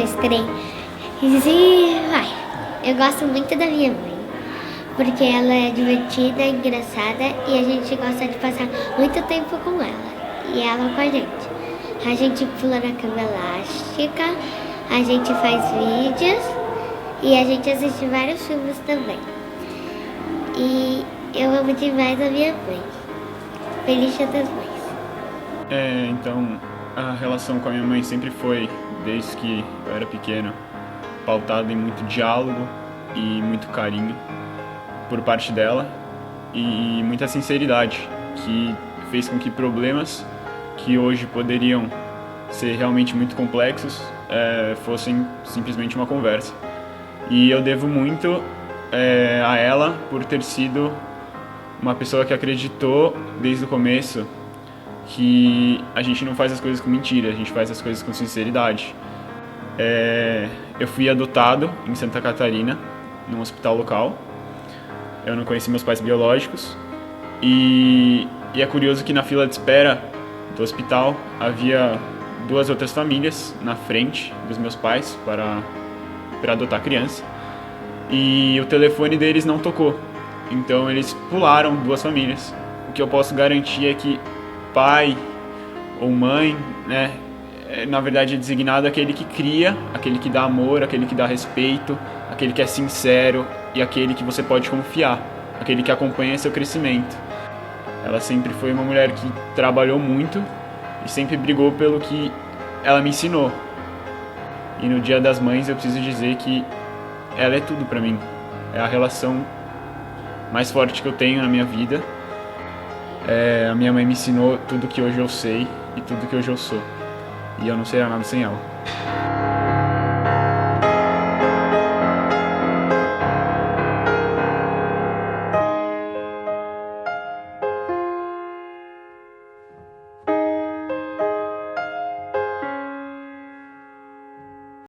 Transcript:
dois, três. E vai. Eu gosto muito da minha mãe, porque ela é divertida, engraçada e a gente gosta de passar muito tempo com ela. E ela com a gente. A gente pula na cama elástica, a gente faz vídeos e a gente assiste vários filmes também. E eu amo demais a minha mãe. Feliz Dia das Mães. Então, a relação com a minha mãe sempre foi, desde que eu era pequeno, pautada em muito diálogo e muito carinho por parte dela e muita sinceridade, que fez com que problemas que hoje poderiam ser realmente muito complexos fossem simplesmente uma conversa. E eu devo muito a ela por ter sido uma pessoa que acreditou desde o começo que a gente não faz as coisas com mentira, a gente faz as coisas com sinceridade. Eu fui adotado em Santa Catarina, num hospital local. Eu não conheci meus pais biológicos. E é curioso que na fila de espera do hospital havia duas outras famílias na frente dos meus pais para adotar a criança. E o telefone deles não tocou. Então eles pularam duas famílias. O que eu posso garantir é que pai ou mãe, né, na verdade é designado aquele que cria, aquele que dá amor, aquele que dá respeito, aquele que é sincero e aquele que você pode confiar, aquele que acompanha seu crescimento. Ela sempre foi uma mulher que trabalhou muito e sempre brigou pelo que ela me ensinou. E no Dia das Mães eu preciso dizer que ela é tudo pra mim. É a relação mais forte que eu tenho na minha vida. A minha mãe me ensinou tudo que hoje eu sei e tudo que hoje eu sou. E eu não seria nada sem ela.